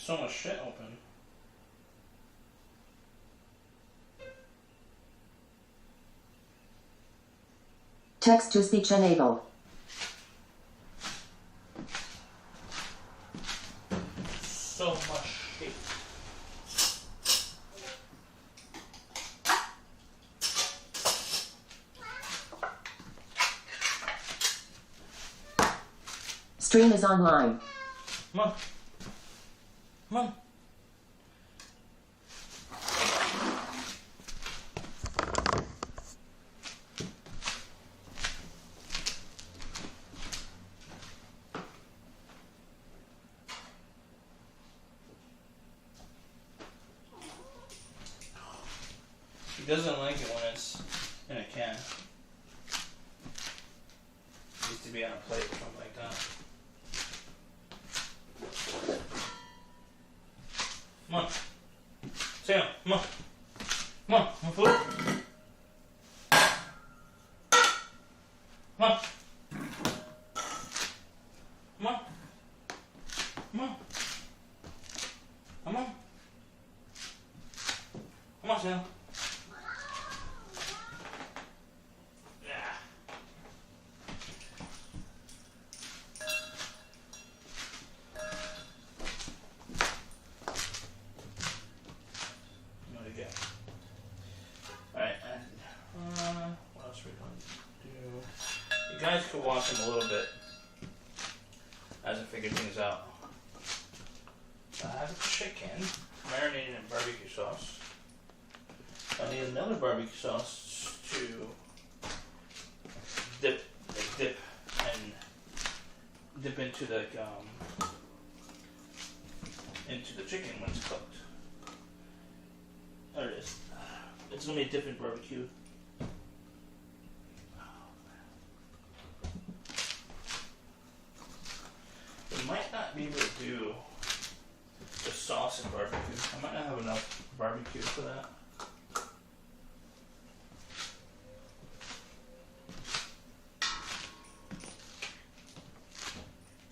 so much shit open. Text to speech enable. So much shit. Stream is online. Come on. Come on. He doesn't like it when it's in a can. It used to be on a plate or something like that. Come on. Sam, come on. Come on, come on, food. Come on. Come on. Come on. Come on. Come on, Sam. You guys could watch him a little bit as I figure things out. I have a chicken marinated in barbecue sauce. I need another barbecue sauce to dip into the chicken when it's cooked. There it is. It's gonna be a different barbecue. Might not be able to do the sauce and barbecue. I might not have enough barbecue for that.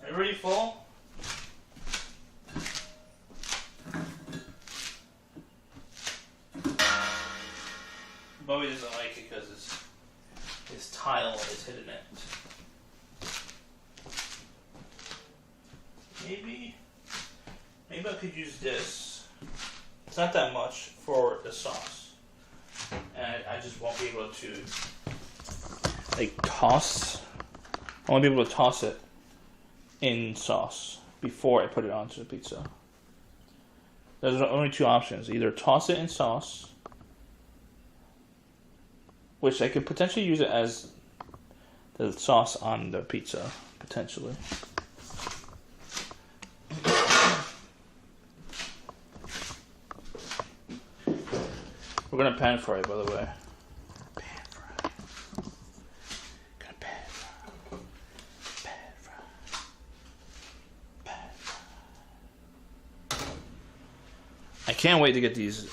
Are you ready, full? Bobby doesn't like it because his tile is hidden it. Maybe I could use this. It's not that much for the sauce. And I just won't be able to toss. I won't be able to toss it in sauce before I put it onto the pizza. There's only two options. Either toss it in sauce, which I could potentially use it as the sauce on the pizza, potentially. We're gonna pan fry it, by the way. Pan fry. Gonna pan fry. Pan fry. Pan fry. I can't wait to get these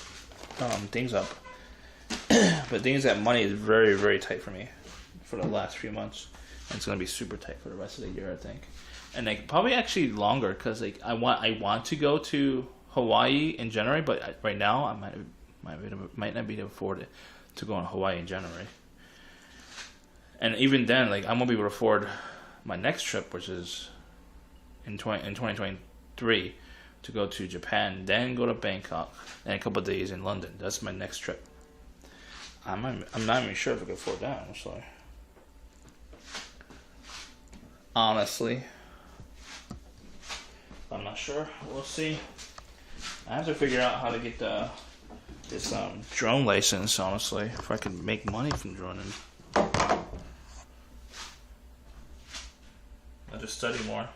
things up. But things that money is very, very tight for me for the last few months. And it's gonna be super tight for the rest of the year, I think. And probably actually longer, because I want to go to Hawaii in January, but right now I might not be able to afford it to go on Hawaii in January. And even then, I won't be able to afford my next trip, which is in 2023, to go to Japan, then go to Bangkok, and a couple of days in London. That's my next trip. I'm not even sure if I can afford that, honestly. I'm not sure. We'll see. I have to figure out how to get this drone license, honestly, if I can make money from droning. I'll just study more.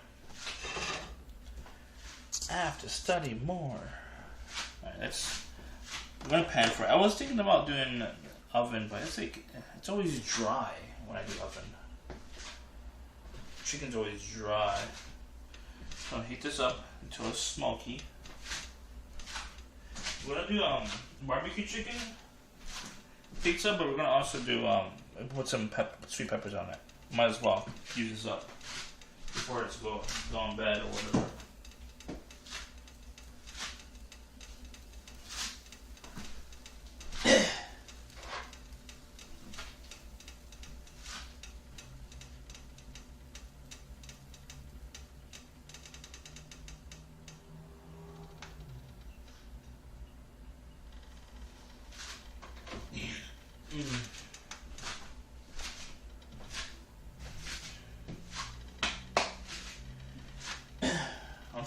I have to study more. Alright, I'm gonna pan fry. I was thinking about doing oven, but it's always dry when I do oven. Chicken's always dry. So I'll heat this up until it's smoky. We're gonna do barbecue chicken pizza, but we're gonna also do put some sweet peppers on it. Might as well use this up before it's gone bad or whatever.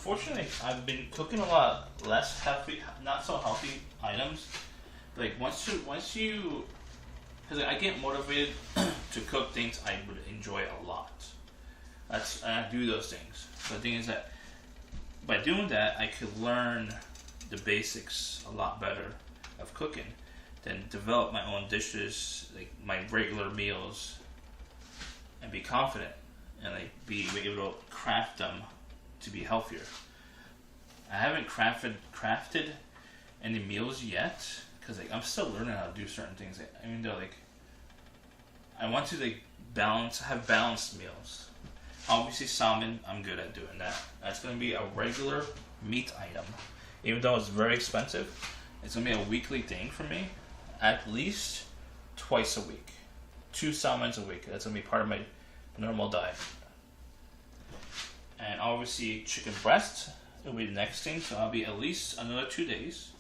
unfortunately, I've been cooking a lot less healthy, not so healthy items. Like once you, because I get motivated to cook things I would enjoy a lot. And I do those things. But the thing is that by doing that, I could learn the basics a lot better of cooking, then develop my own dishes, like my regular meals, and be confident and like be able to craft them to be healthier. I haven't crafted any meals yet because like I'm still learning how to do certain things. I mean, like I want to like have balanced meals. Obviously, salmon, I'm good at doing that. That's gonna be a regular meat item, even though it's very expensive. It's gonna be a weekly thing for me, at least twice a week, 2 salmons a week. That's gonna be part of my normal diet. And obviously, chicken breast will be the next thing. So I'll be at least another 2 days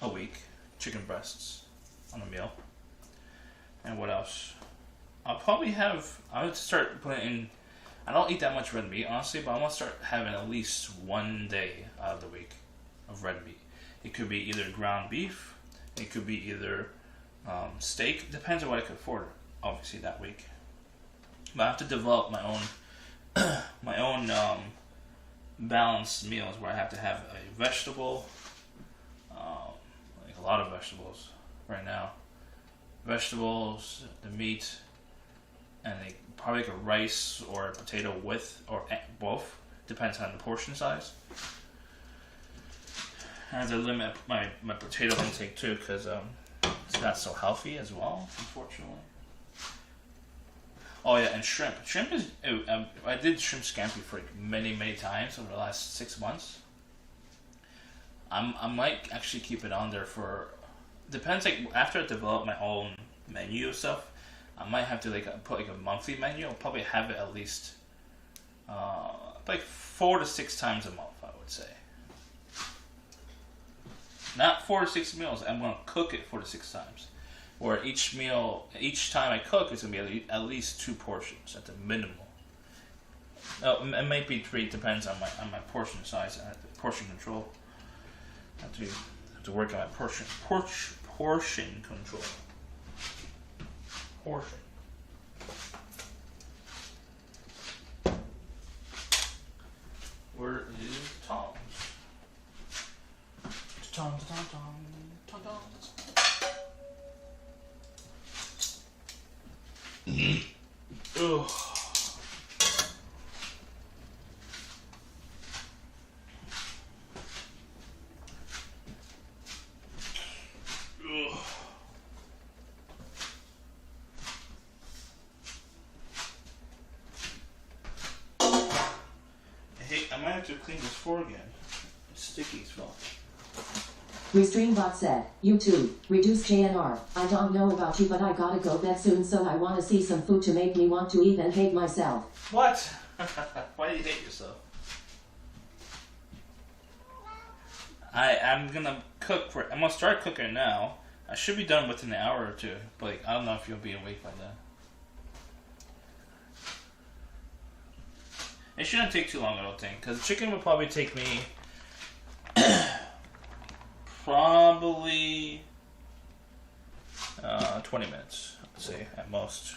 a week, chicken breasts on a meal. And what else? I would start putting in, I don't eat that much red meat, honestly, but I want to start having at least 1 day out of the week of red meat. It could be either ground beef, it could be either steak, depends on what I can afford, obviously, that week. But I have to develop my own balanced meals where I have to have a vegetable, like a lot of vegetables right now. Vegetables, the meat, and like probably like a rice or a potato with, or both, depends on the portion size. I have to limit my potato intake too because it's not so healthy as well, unfortunately. Oh yeah, and shrimp. Shrimp is, I did shrimp scampi for like many times over the last 6 months. I might actually keep it on there for, depends, like after I develop my own menu of stuff, I might have to like put like a monthly menu. I'll probably have it at least like 4 to 6 times a month, I would say. Not 4 to 6 meals. I'm gonna cook it 4 to 6 times. Where each time I cook, it's gonna be at least 2 portions at the minimum. It might be 3. Depends on my portion size and portion control. I have to work on my portion control. Portion. Where is Tom's? Tom's. Ugh. I might have to clean this floor again. It's sticky as well. Restreambot said, YouTube, reduce JNR. I don't know about you, but I gotta go bed soon, so I wanna see some food to make me want to eat and hate myself. What? Why do you hate yourself? I'm gonna start cooking now. I should be done within an hour or 2, but like, I don't know if you'll be awake by then. It shouldn't take too long, I don't think, because the chicken will probably take me probably 20 minutes, I'd say, at most.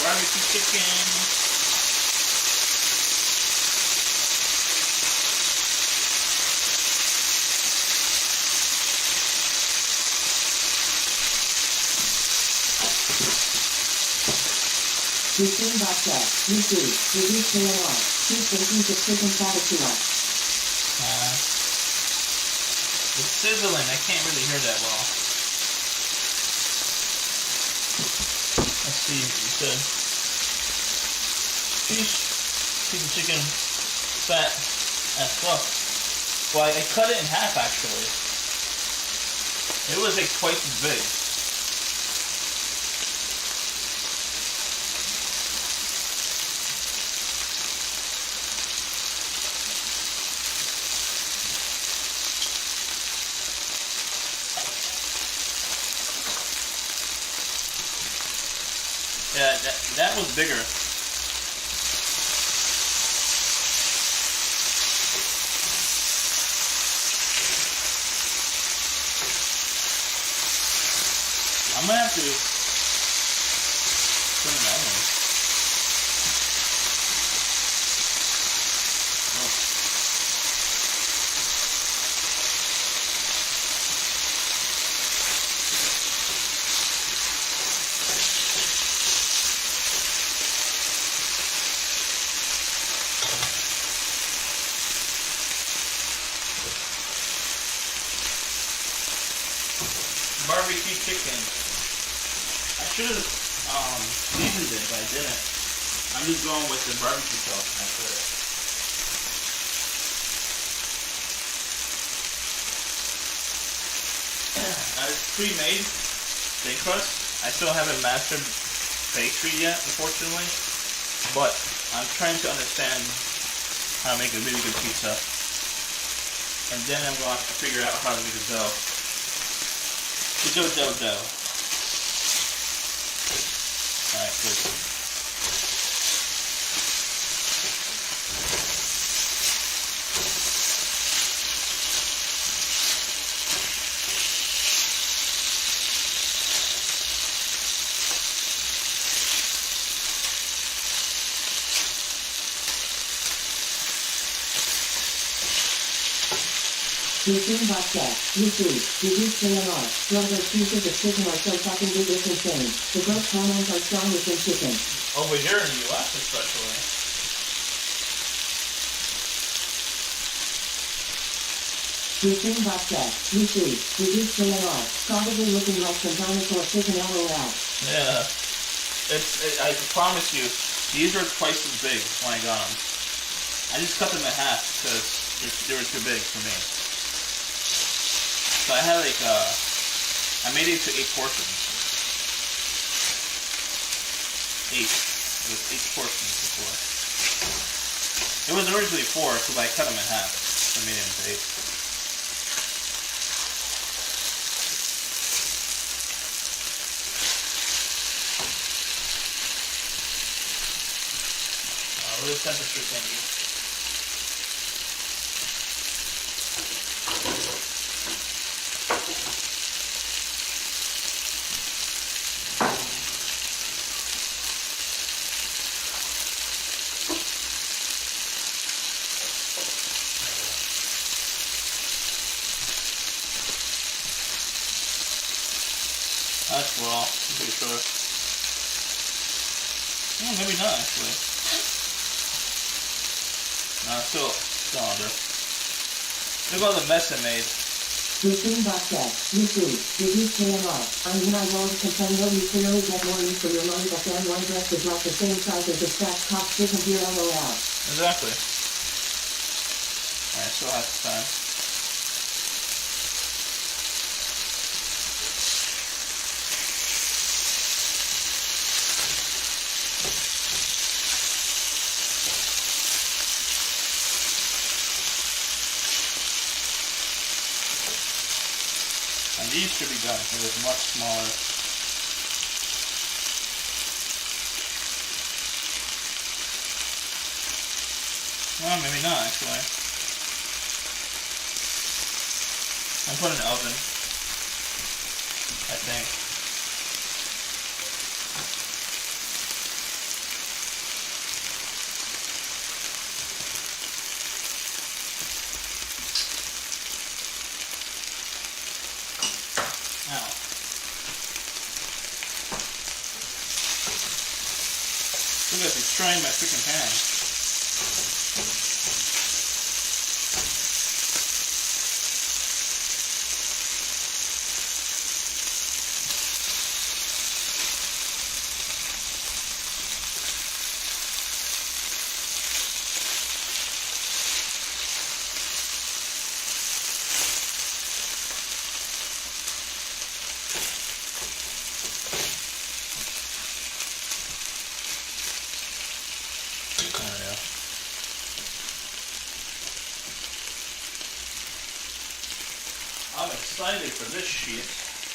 Barbecue chicken. Restreambot said, YouTube, reduce JNR. Keep thinking the chicken fat to us. It's sizzling. I can't really hear that well. Let's see. You said piece of chicken, fat as fuck. Well, I cut it in half actually. It was like twice as big. Yeah, that was bigger. I'm gonna have to turn it on. Barbecue chicken. I should have seasoned it, but I didn't. I'm just going with the barbecue sauce and that's it. It's pre-made thin crust. I still haven't mastered pastry yet, unfortunately. But I'm trying to understand how to make a really good pizza. And then I'm going to figure out how to make a dough. The dough. Alright, good. Routine bot set. YouTube. Reduce JMR. Bro, those pieces of chicken are so fucking big it's insane. The growth hormones are strong within chicken. Over here in the US especially. Routine bot set. YouTube. Reduce JMR. Probably looking like some dinosaur chicken LOL. Yeah. I promise you, these are twice as big when I got them. I just cut them in half because they were too big for me. So I had like, I made it into 8 portions. 8. It was 8 portions before. It was originally 4, so I cut them in half. So I made it into 8. What is temperature can you? That's raw, I'm pretty sure. Oh, maybe not actually. No, still under. Look at all the mess I made. Routine bot set. YouTube. Reduce JMR. I mean, I won't complain though, you clearly get more use for your money, but then one breast is like the same size as the scratch cock chicken here LOL. Exactly. Alright, still have time. And these should be done. It was much smaller. Well, maybe not actually. I'm putting it in the oven, I think. Ow. Look at destroying my freaking pan. I'm excited for this shit.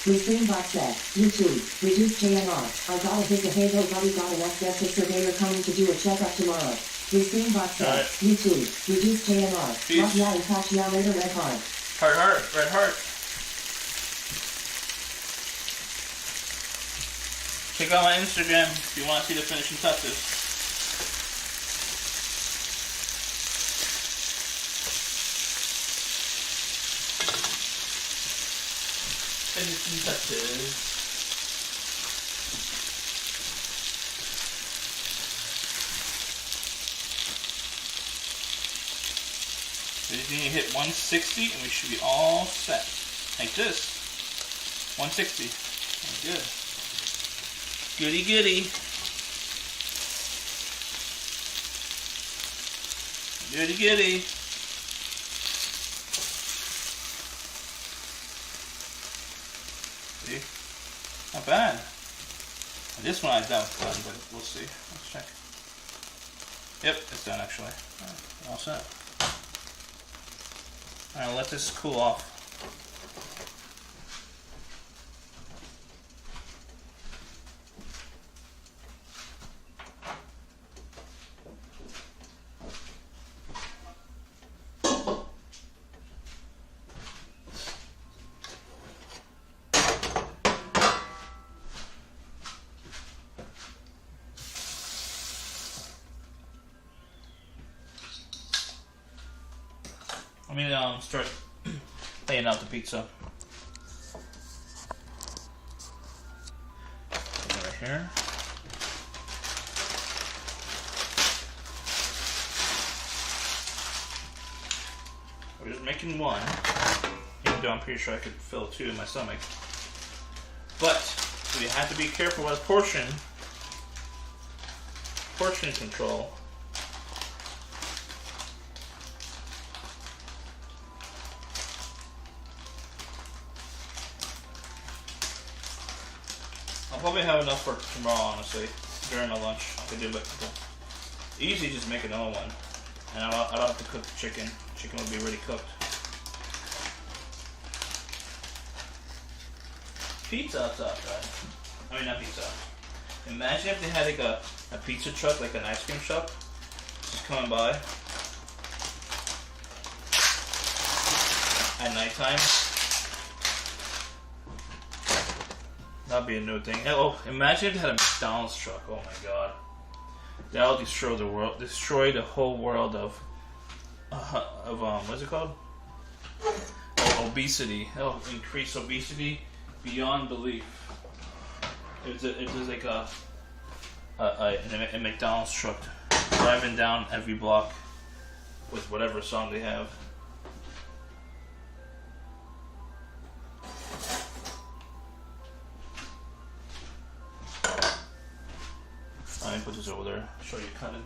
Restream box set. YouTube. Reduce JNR. I got a big potato buddy got an asbestos surveyor coming to do a checkup tomorrow. Restream box set. Alright. YouTube. Reduce JNR. Peace. Love ya and catch ya later, red heart. Heart, red heart. Check out my Instagram if you want to see the finishing touches. Finishing touches. We just need to hit 160 and we should be all set. Like this. 160. Good. Goody goody. Goody goody. See? Not bad. This one I doubt it's done, but we'll see. Let's check. Yep, it's done actually. Alright, all set. Alright, let this cool off. Let me start laying out the pizza. Right here. We're just making one, even though I'm pretty sure I could fill two in my stomach. But we have to be careful with portion control. I'll probably have enough for tomorrow, honestly, during my lunch. I could do it. Easy, just make another one. And I don't have to cook the chicken. Chicken will be already cooked. Pizza outside, right? I mean, not pizza. Imagine if they had like a pizza truck, like an ice cream shop, just coming by at nighttime. That'd be a new thing. Oh, imagine if they had a McDonald's truck. Oh my god, that would destroy the world. Destroy the whole world of what's it called? Oh, obesity. It'll increase obesity beyond belief. If there's like a McDonald's truck driving down every block with whatever song they have. Let me put this over there. Show you cutting,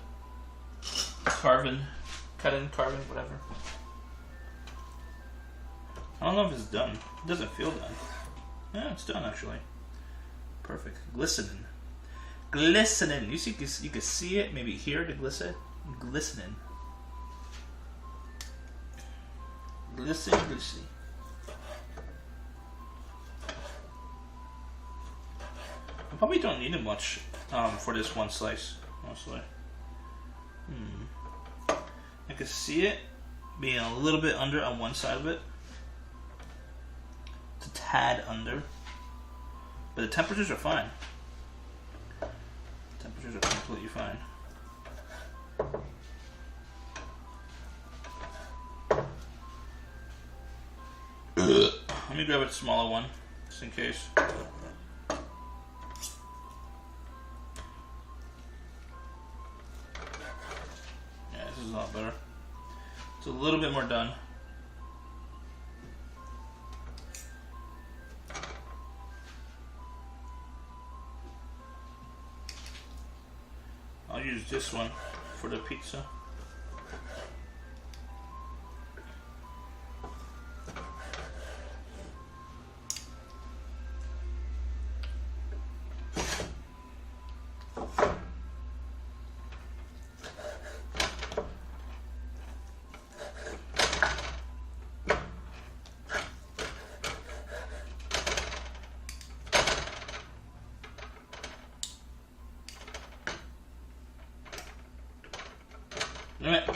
whatever. I don't know if it's done. It doesn't feel done. Yeah, it's done actually. Perfect. Glistening. Glistening. You can see it. Maybe hear the glistening. Glistening. Glistening. Glistening. I probably don't need it much for this one slice, mostly. I can see it being a little bit under on one side of it. It's a tad under. But the temperatures are fine. Temperatures are completely fine. Let me grab a smaller one, just in case. Yeah, this is a lot better. It's a little bit more done. I'll use this one for the pizza. Alright.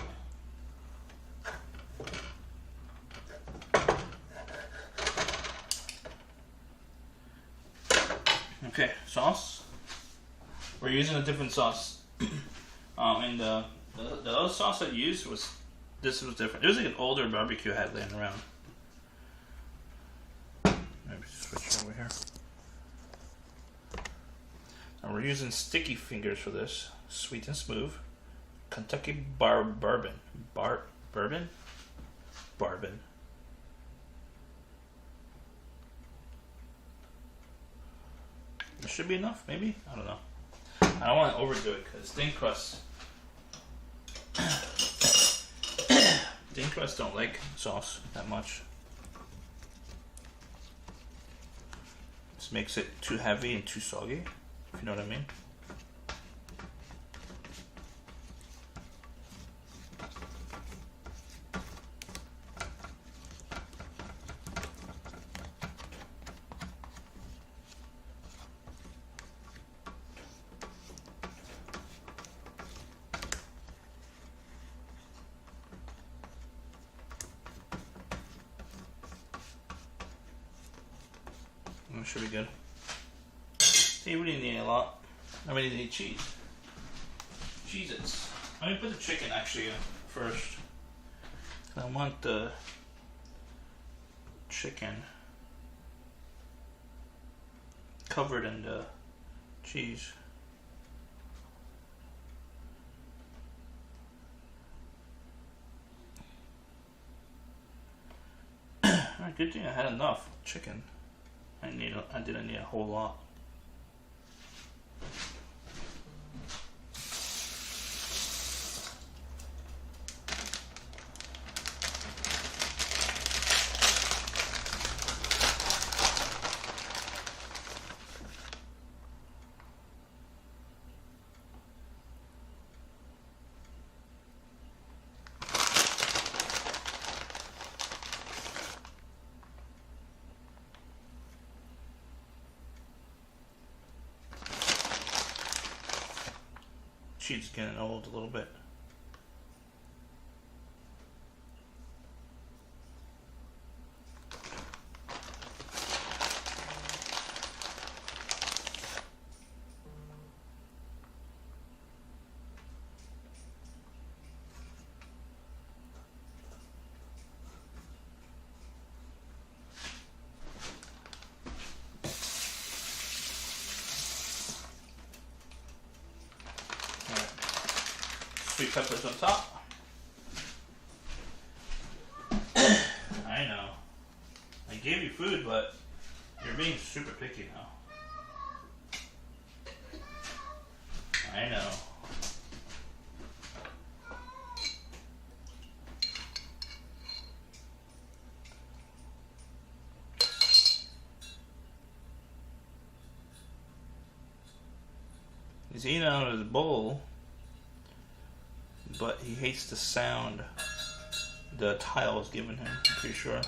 Okay, sauce. We're using a different sauce. And the other sauce I used was different. It was like an older barbecue I had laying around. Maybe switch over here. And we're using sticky fingers for this. Sweet and smooth. Kentucky bourbon. Bourbon? Bourbon. It should be enough, maybe? I don't know. I don't want to overdo it because thin crust. Thin crust don't like sauce that much. This makes it too heavy and too soggy, if you know what I mean. That should be good. So you really need a lot. I really need cheese. Cheez-Its. Let me put the chicken actually first. I want the chicken covered in the cheese. Alright, good thing I had enough chicken. I didn't need a whole lot. She's getting old a little bit. Sweet peppers on top. I know. I gave you food, but you're being super picky now. I know. He's eating out of his bowl, but he hates the sound the tile is giving him, I'm pretty sure.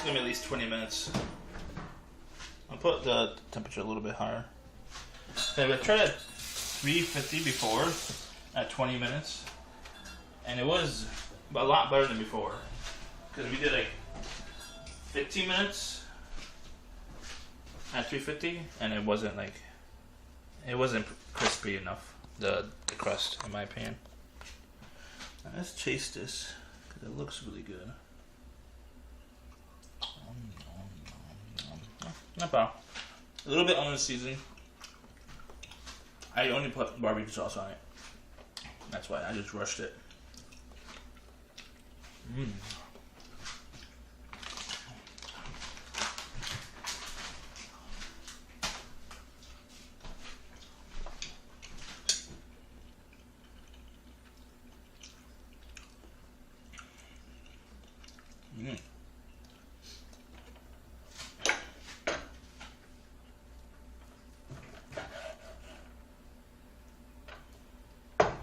Give me at least 20 minutes. I'll put the temperature a little bit higher. Okay, I tried at 350 before at 20 minutes, and it was a lot better than before because we did like 15 minutes at 350, and it wasn't crispy enough, the crust, in my opinion. Now let's taste this because it looks really good. Not bad. A little bit onion seasoning. I only put barbecue sauce on it. That's why I just rushed it.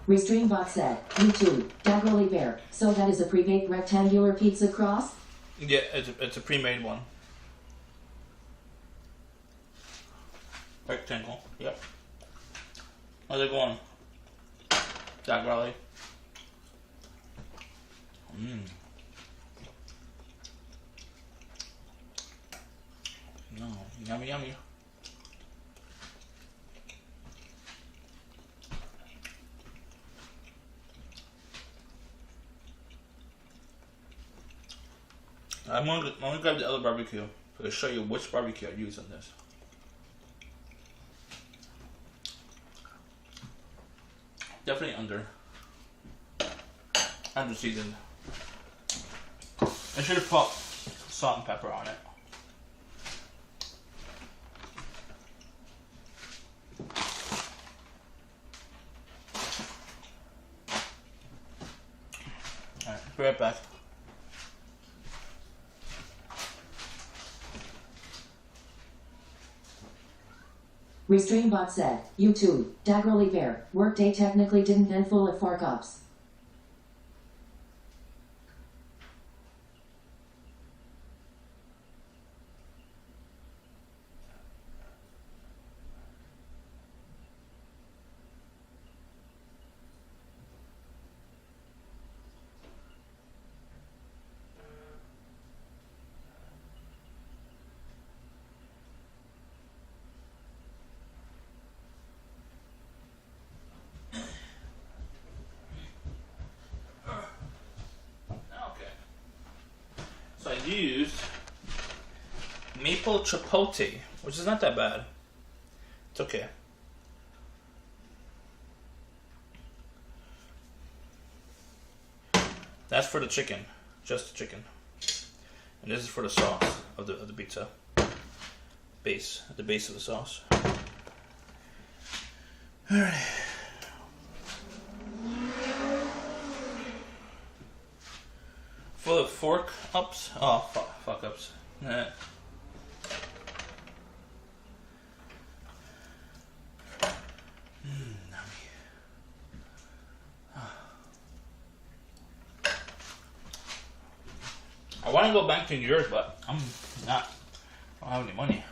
Restream box set. YouTube. Daggerly Bear. So that is a pre-baked rectangular pizza cross? Yeah, it's a pre-made one. Rectangle. Yep. How's it going? Daggerly. No, yummy, yummy. I'm gonna grab the other barbecue to show you which barbecue I use on this. Definitely under seasoned. I should have put salt and pepper on it. Alright, be right back. Restream bot said, YouTube, Daggerly Bear, workday technically didn't end full of fork ups. So I used maple chipotle, which is not that bad. It's okay. That's for the chicken, just the chicken. And this is for the sauce of the pizza. Base, the base of the sauce. Alright. For the fork ups, fuck ups. Nah. I want to go back to New York, but I don't have any money.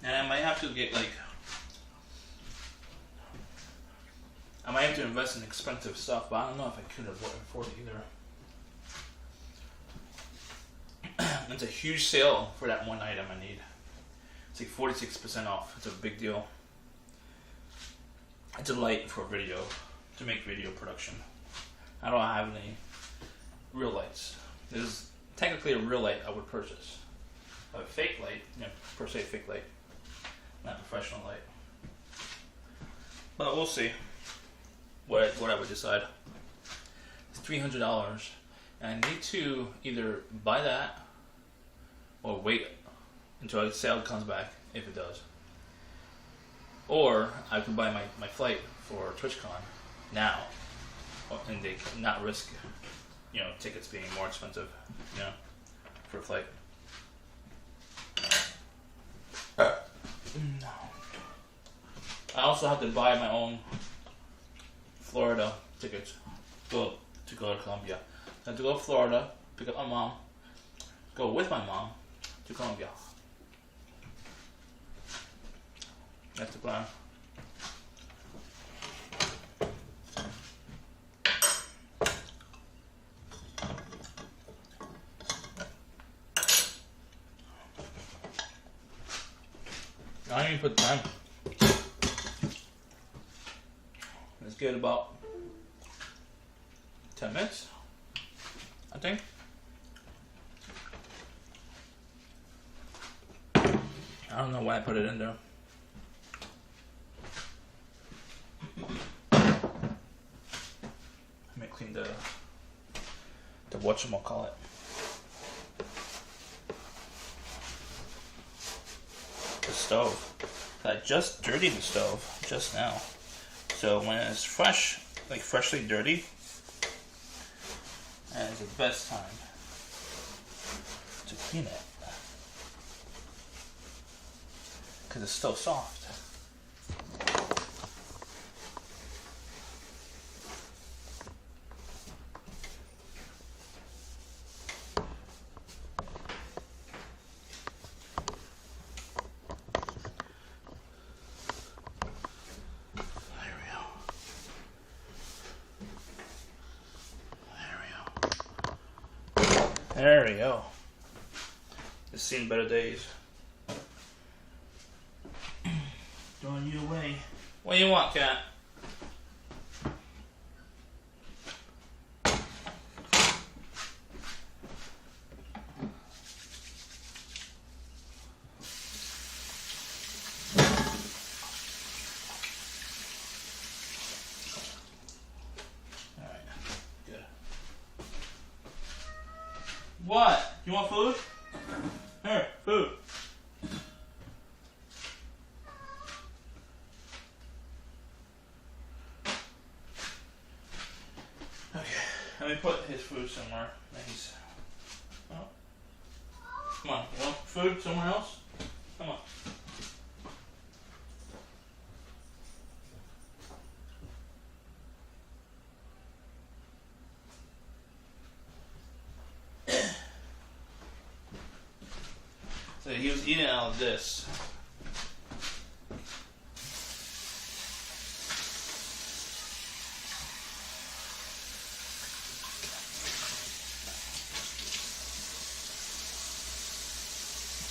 And I might have to get I might have to invest in expensive stuff, but I don't know if I could afford it either. It's a huge sale for that one item I need. It's like 46% off. It's a big deal. It's a light for video, to make video production. I don't have any real lights. This is technically a real light I would purchase. A fake light, per se fake light, not professional light. But we'll see what I would decide. It's $300, and I need to either buy that or wait until the sale comes back, if it does. Or I could buy my flight for TwitchCon now, and they not risk, tickets being more expensive, for a flight. I also have to buy my own Florida tickets to go to Colombia. I have to go to Florida, pick up my mom, go with my mom to Colombia. That's the plan. I didn't even put time. Let's get about 10 minutes, I think. I don't know why I put it in there. Let me clean the whatchamacallit. The stove. I just dirtied the stove just now. So when it's fresh, like freshly dirty, and it's the best time to clean it. because it's still soft. There we go. It's seen better days. Throwing you away. What do you want, cat? Alright, good. What? You want food? Here, food. Okay, let me put his food somewhere. He's. Oh. Come on, you want food somewhere else? Come on. So he was eating out of this.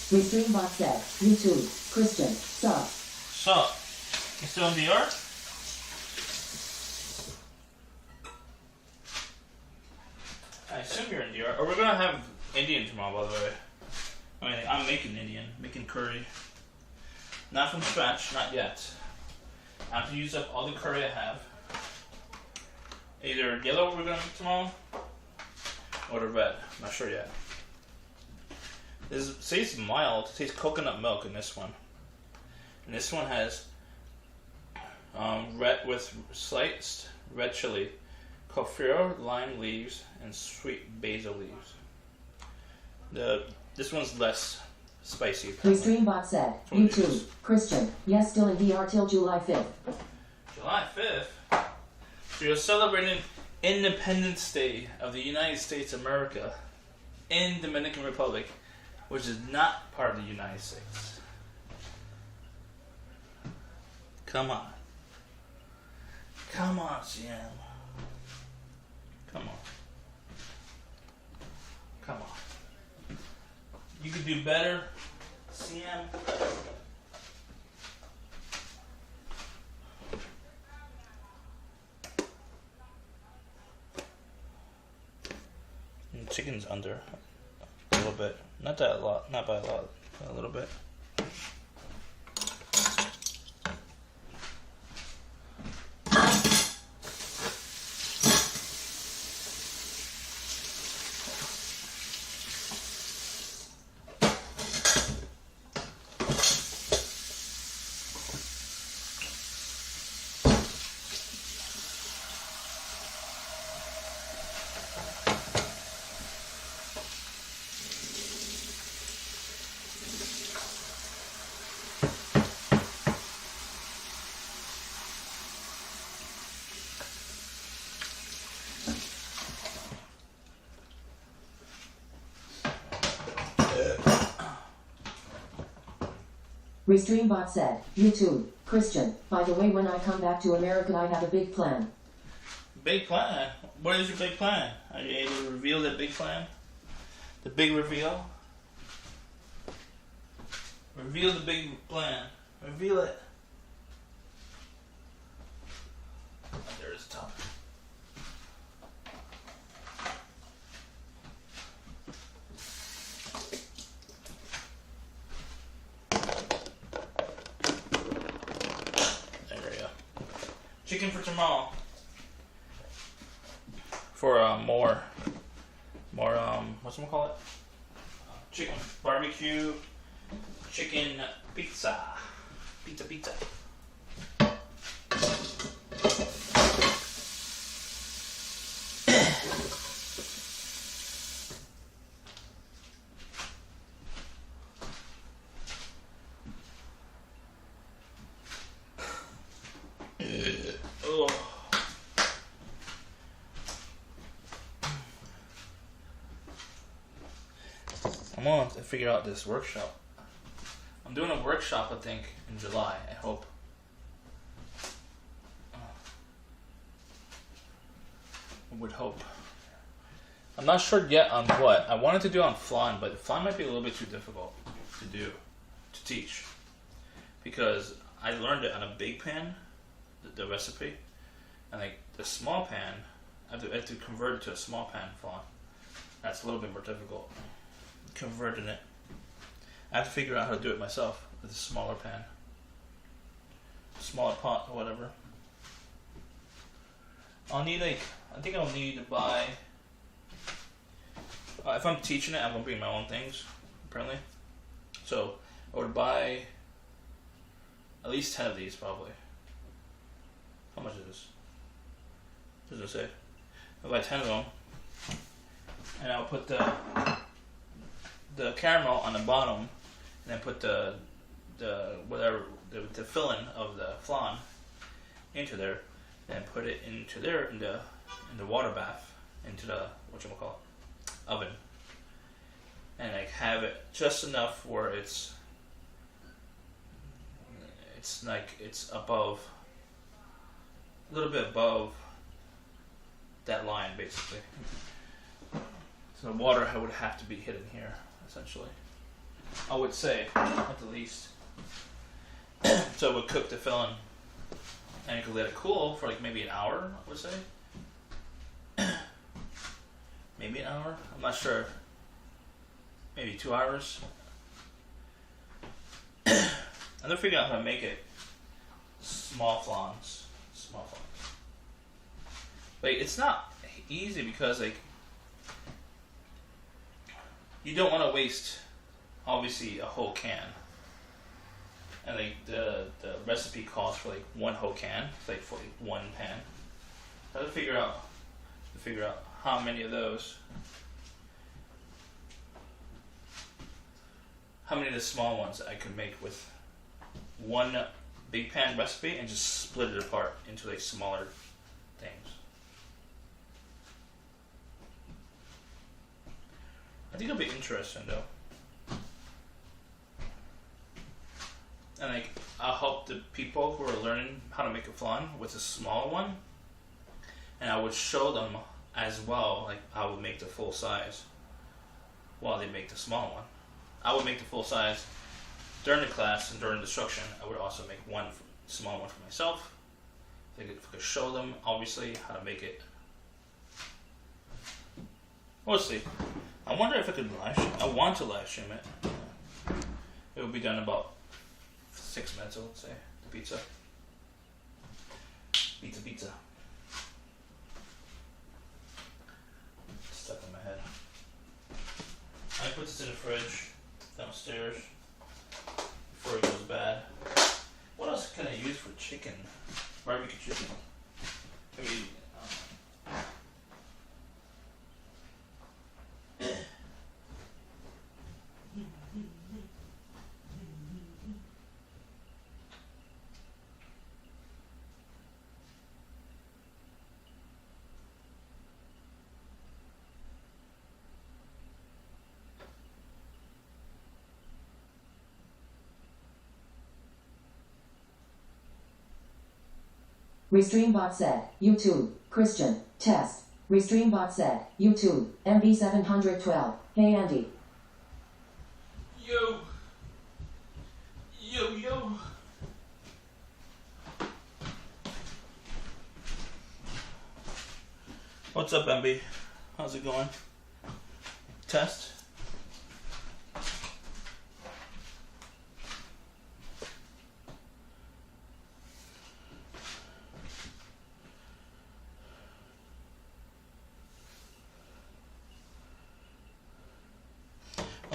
Restream bot said, YouTube, Christian, sup. So, you still in DR? I assume you're in DR. Or we're gonna have Indian tomorrow, by the way. I mean, I'm making Indian, making curry. Not from scratch, not yet. I have to use up all the curry I have. Either yellow we're gonna make tomorrow, or the red. Not sure yet. This tastes mild. It tastes coconut milk in this one. And this one has red with sliced red chili, kaffir lime leaves, and sweet basil leaves. This one's less spicy. Restream bot said, YouTube, Christian, yes, still in DR till July 5th. July 5th? So you're celebrating Independence Day of the United States of America in Dominican Republic, which is not part of the United States. Come on. Come on, CM. Come on. Come on. You could do better, CM. And the chicken's under a little bit. Not that a lot, not by a lot, a little bit. Restream bot said, YouTube, Christian, by the way, when I come back to America, I have a big plan. Big plan? What is your big plan? Are you able to reveal the big plan? The big reveal? Reveal the big plan. Reveal it. There is top. There we go. Chicken for tomorrow. For more what's it call it? Chicken barbecue, chicken pizza, pizza. I'm gonna have to figure out this workshop. I'm doing a workshop, I think, in July. I hope. I would hope. I'm not sure yet on what. I wanted to do on flan, but flan might be a little bit too difficult to do, to teach. Because I learned it on a big pan, the recipe. And like the small pan, I have to convert it to a small pan flan. That's a little bit more difficult. Converting it. I have to figure out how to do it myself with a smaller pan. Smaller pot or whatever. I'll need I think I'll need to buy, if I'm teaching it, I'm going to bring my own things, apparently. So, I would buy at least 10 of these, probably. How much is this? What does it say? I'll buy 10 of them. And I'll put the caramel on the bottom, and then put the filling of the flan into there, and put it into there in the water bath, into the oven, and like have it just enough where it's above, a little bit above that line, basically. So the water would have to be hidden here, essentially. I would say, at the least. So it would cook the filling, and you could let it cool for like maybe an hour, I would say. Maybe an hour? I'm not sure. Maybe 2 hours. And then figure out how to make it small flans. Like, it's not easy because, like, you don't want to waste, obviously, a whole can. And like the recipe calls for like one whole can, like for like one pan. I have to figure out how many of those, how many of the small ones I could make with one big pan recipe and just split it apart into like smaller things. I think it'll be interesting though. And like, I'll help the people who are learning how to make a flan with a small one, and I would show them as well, like I would make the full size while they make the small one. I would make the full size during the class, and during the instruction I would also make one small one for myself. I could show them obviously how to make it. We'll see. I wonder if I could live stream. I want to live stream it. It will be done in about 6 minutes, I would say. The pizza. Pizza. Stuck in my head. I put this in the fridge downstairs before it goes bad. What else can I use for chicken? Barbecue chicken. Maybe. Restreambot said, YouTube, Christian, test. Restreambot said, YouTube, MB712. Hey Andy. Yo. What's up, MB? How's it going? Test?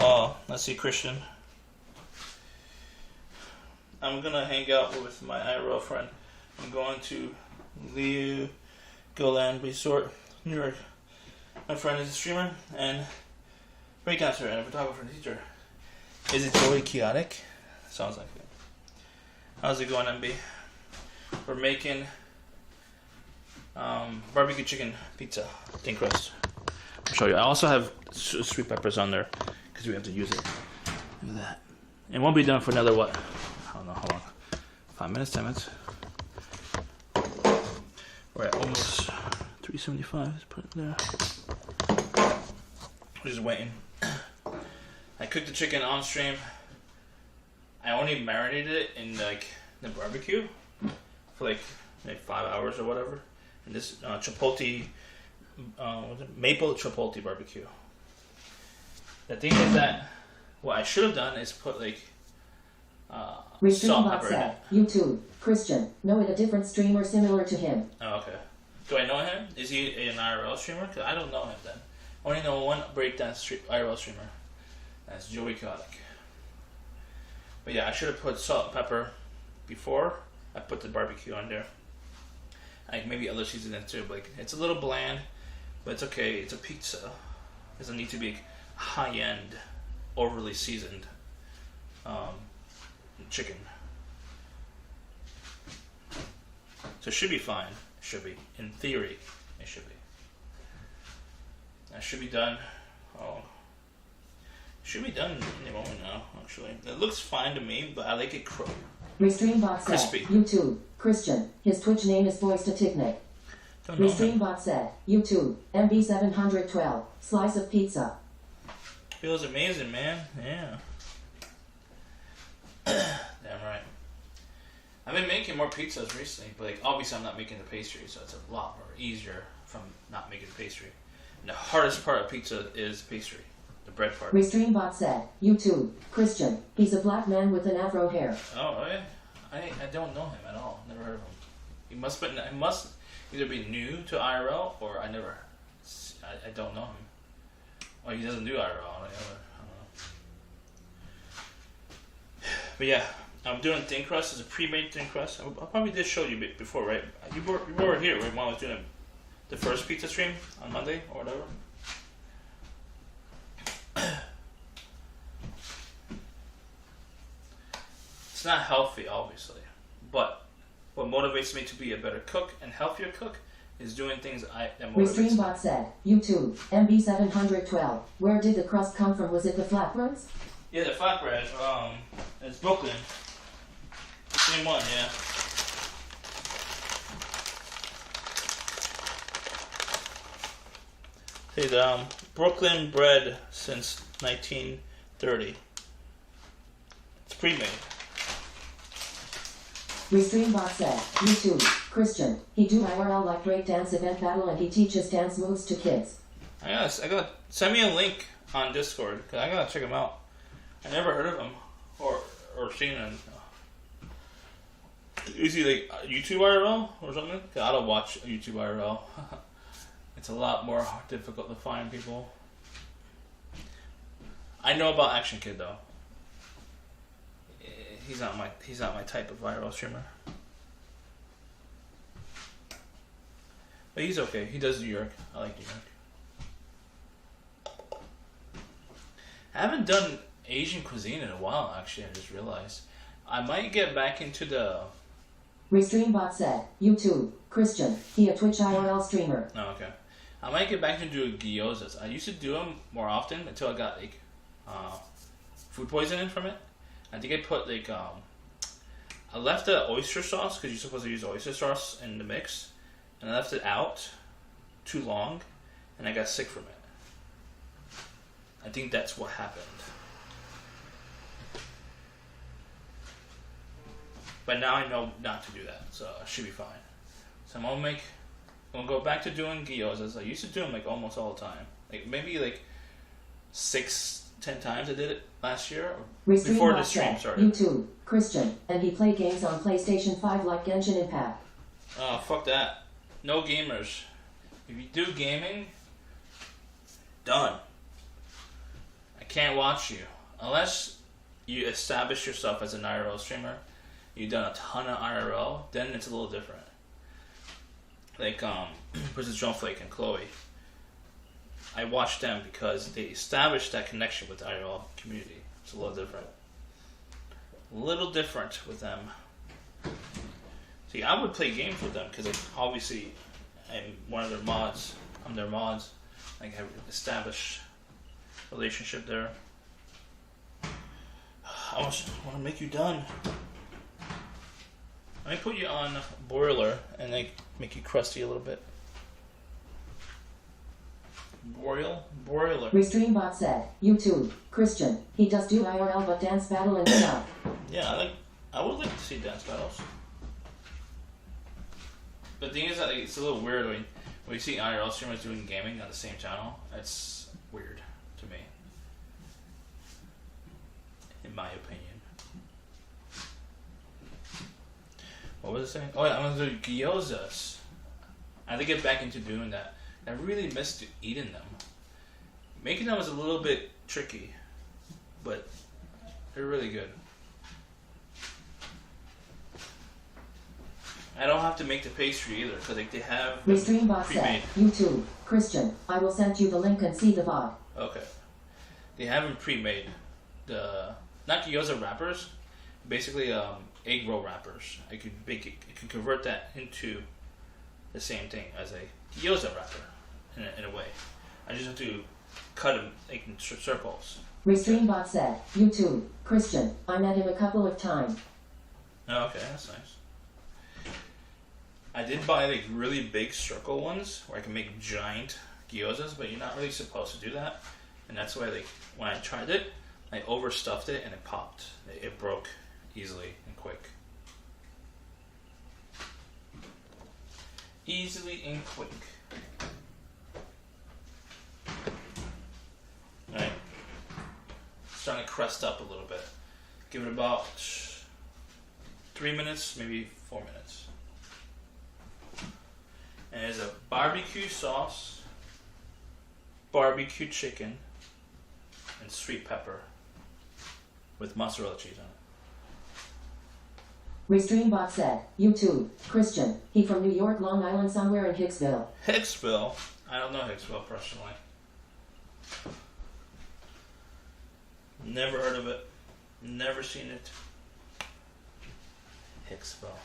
Oh, let's see, Christian. I'm gonna hang out with my IRL friend. I'm going to Legoland Resort, New York. My friend is a streamer and breakdancer and a photographer and teacher. Is it totally chaotic? Sounds like it. How's it going, MB? We're making barbecue chicken pizza, thin crust. I'll show you. I also have sweet peppers on there because we have to use it. Look at that. It won't be done for another what? I don't know how long. 5 minutes, 10 minutes. We're at almost 375. Let's put it there. We're just waiting. I cooked the chicken on stream. I only marinated it in like the barbecue for like 5 hours or whatever. And this chipotle, maple chipotle barbecue. The thing is that what I should have done is put like salt and pepper in it. YouTube, Christian, know it a different streamer similar to him. Oh, okay. Do I know him? Is he an IRL streamer? Cause I don't know him then. I only know one breakdown IRL streamer. That's Joey Kotick. But yeah, I should have put salt and pepper before I put the barbecue on there. Like maybe other seasoning too. But like, it's a little bland, but it's okay. It's a pizza. It doesn't need to be high-end, overly seasoned chicken. So it should be fine. It should be. In theory, it should be. That should be done. Oh. Should be done any moment now, actually. It looks fine to me, but I like it Restreambot said, crispy. YouTube, Christian, his Twitch name is Voice to Ticknick. Restreambot said, YouTube, MB712, slice of pizza. Feels amazing, man. Yeah. Damn right. I've been making more pizzas recently, but like obviously I'm not making the pastry, so it's a lot more easier from not making the pastry. And the hardest part of pizza is pastry, the bread part. Restreambot said, YouTube, Christian, he's a black man with an afro hair. Oh yeah, I don't know him at all. Never heard of him. He must either be new to IRL or I don't know him. Or he doesn't do IRL. I don't know. But yeah, I'm doing thin crust. It's a pre-made thin crust. I probably did show you before, right? You were here, right, when I was doing the first pizza stream on Monday or whatever. It's not healthy, obviously, but what motivates me to be a better cook and healthier cook is doing things that motivates me. Restreambot said, YouTube, MB712, where did the crust come from? Was it the flatbreads? Yeah, the flatbread. It's Brooklyn. Same one, yeah. It's Brooklyn bread since 1930. It's pre-made. Restreambot said, YouTube, Christian, he do IRL like breakdance event battle and he teaches dance moves to kids. I gotta send me a link on Discord because I gotta check him out. I never heard of him or seen him. Is he like YouTube IRL or something? Cause I don't watch YouTube IRL. It's a lot more difficult to find people. I know about Action Kid though. He's not my type of viral streamer. But he's okay. He does New York. I like New York. I haven't done Asian cuisine in a while, actually. I just realized. I might get back into the... Restreambot said, YouTube, Christian, he a Twitch IRL streamer. Oh, okay. I might get back into gyozas. I used to do them more often until I got like food poisoning from it. I think I put like I left the oyster sauce because you're supposed to use oyster sauce in the mix, and I left it out too long, and I got sick from it. I think that's what happened. But now I know not to do that, so I should be fine. So I'm gonna go back to doing gyozas. I used to do them like almost all the time, like maybe like 6-10 times I did it last year or before the stream started. YouTube, Christian, and he play games on PlayStation 5 like Genshin Impact. Oh, fuck that. No gamers. If you do gaming, done. I can't watch you. Unless you establish yourself as an IRL streamer, you've done a ton of IRL, then it's a little different. Like, Princess Drumflake and Chloe. I watched them because they established that connection with the IRL community. It's a little different. A little different with them. See, I would play games with them because obviously I'm one of their mods. I'm their mods. Like, I have established relationship there. I want to make you done. Let me put you on boiler and then make you crusty a little bit. Broiler. Restreambot said, YouTube, Christian, he does do IRL but dance battle and stuff. Yeah, I would like to see dance battles. The thing is that it's a little weird when you see IRL streamers doing gaming on the same channel. It's weird to me, in my opinion. What was I saying? Oh yeah, I'm gonna do gyozas. I have to get back into doing that. I really missed eating them. Making them was a little bit tricky, but they're really good. I don't have to make the pastry either, because they have Restreambot pre-made. said, YouTube, Christian, I will send you the link and see the VOD. Okay. They have them pre-made. Not gyoza wrappers, basically egg roll wrappers. I could bake it. I could convert that into the same thing as a gyoza wrapper in a way. I just have to cut them like in circles. Restreambot said, YouTube, Christian, I met him a couple of times. Oh, okay, that's nice. I did buy like really big circle ones where I can make giant gyozas, but you're not really supposed to do that. And that's why like when I tried it, I overstuffed it and it popped. It broke easily and quick. Easily and quick. Alright. Starting to crust up a little bit. Give it about 3 minutes, maybe 4 minutes. And there's a barbecue sauce, barbecue chicken, and sweet pepper with mozzarella cheese on it. Restreambot said, YouTube, Christian, he from New York, Long Island, somewhere in Hicksville. Hicksville? I don't know Hicksville personally. Never heard of it. Never seen it. Hicksville.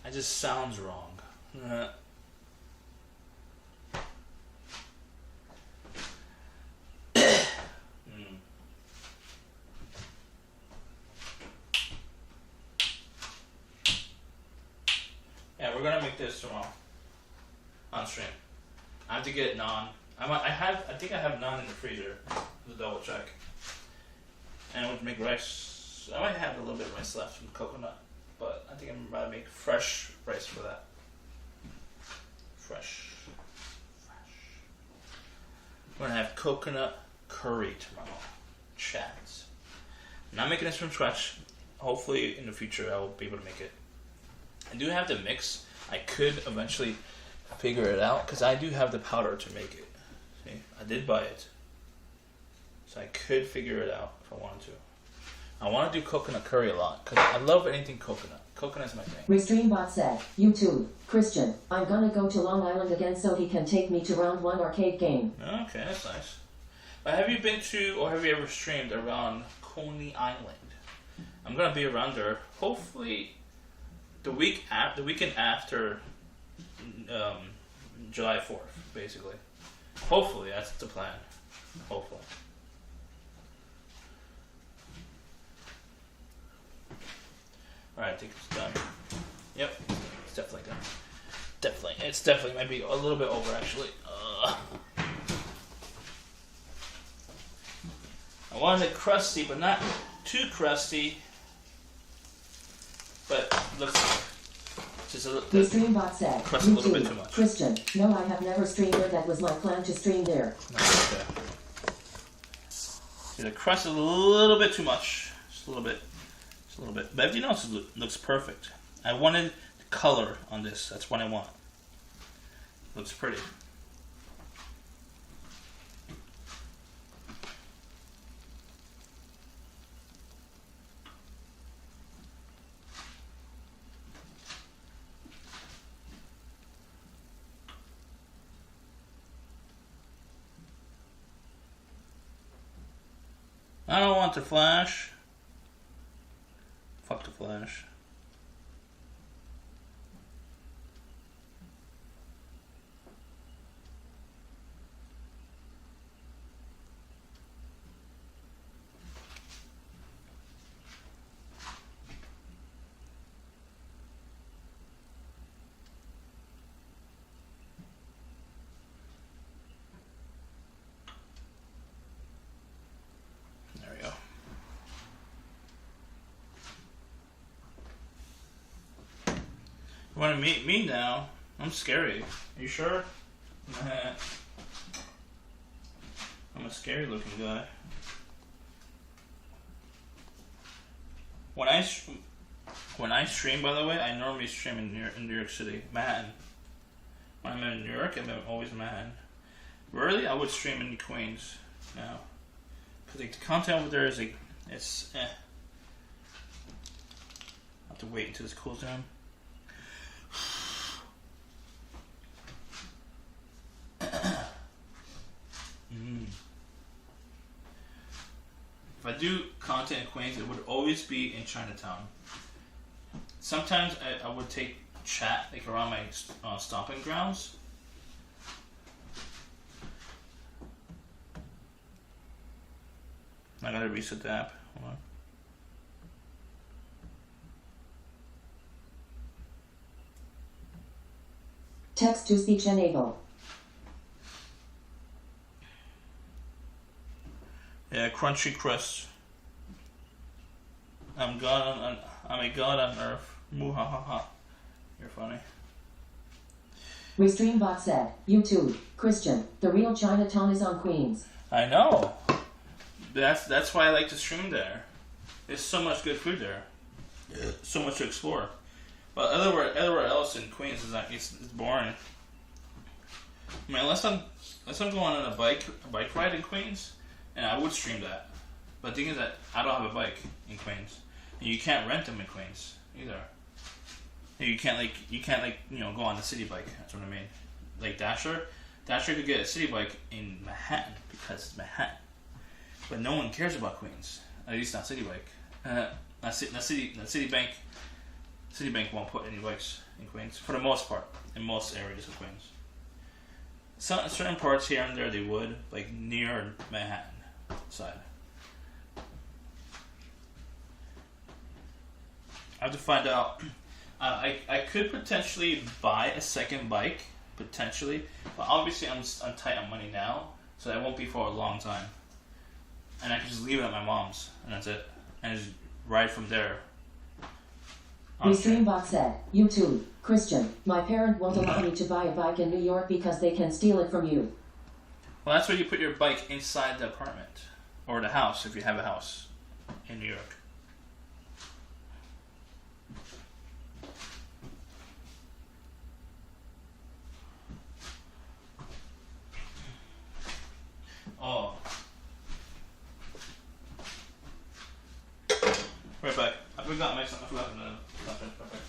It just sounds wrong. Yeah, we're gonna make this tomorrow on stream. I have to get naan. I think I have naan in the freezer. To double check. And I want to make rice. I might have a little bit of rice left from the coconut, but I think I'm about to make fresh rice for that. Fresh. We're gonna have coconut curry tomorrow. Chats. I'm not making this from scratch. Hopefully in the future I will be able to make it. I do have the mix. I could eventually figure it out because I do have the powder to make it. See, I did buy it. So I could figure it out if I wanted to. I want to do coconut curry a lot because I love anything coconut. Coconut's my thing. Restreambot said, YouTube, Christian, I'm gonna go to Long Island again so he can take me to round 1 arcade game. Okay, that's nice. But have you been to or have you ever streamed around Coney Island? I'm gonna be around there. Hopefully, the weekend after July 4th, basically. Hopefully, that's the plan. Hopefully. Alright, I think it's done. Yep, it's definitely done. It's definitely might be a little bit over actually. I wanted it crusty, but not too crusty. But looks just The Streambot said, crust a little bit too much. Christian, no, I have never streamed there. That was my plan to stream there. Okay. See, the crust is a little bit too much. Just a little bit. Just a little bit. But everything else looks perfect. I wanted the color on this. That's what I want. Looks pretty. I don't want the flash. Fuck the flash. want to meet me now? I'm scary. Are you sure? I'm a scary looking guy. When I stream, by the way, I normally stream in New York City, Manhattan. When I'm in New York, I'm always in Manhattan. Rarely, I would stream in Queens now, because the content over there is like, it's I have to wait until this cools down. If I do content in Queens, it would always be in Chinatown. Sometimes I would take chat like around my stomping grounds. I gotta reset the app. Hold on. Text to speech enable. Yeah, crunchy crust. I'm a god on earth. Muhahaha. You're funny. Restreambot said, YouTube, Christian, the real Chinatown is on Queens. I know. That's why I like to stream there. There's so much good food there. So much to explore. But everywhere else in Queens is like it's boring. I mean, unless I'm going on a bike ride in Queens, and I would stream that. But the thing is that I don't have a bike in Queens, and you can't rent them in Queens either. You can't go on the city bike. That's what I mean. Like Dasher could get a city bike in Manhattan because it's Manhattan, but no one cares about Queens. At least not city bike. Citibank won't put any bikes in Queens for the most part. In most areas of Queens, certain parts here and there they would, like near Manhattan side. I have to find out. I could potentially buy a second bike, potentially, but obviously I'm tight on money now, so that won't be for a long time. And I can just leave it at my mom's, and that's it, and just ride from there. Restreambot said, YouTube, Christian, my parent won't allow me to buy a bike in New York because they can steal it from you. Well, that's where you put your bike inside the apartment, or the house if you have a house in New York. Oh. Right back. I forgot to make something. I forgot to do something. Perfect.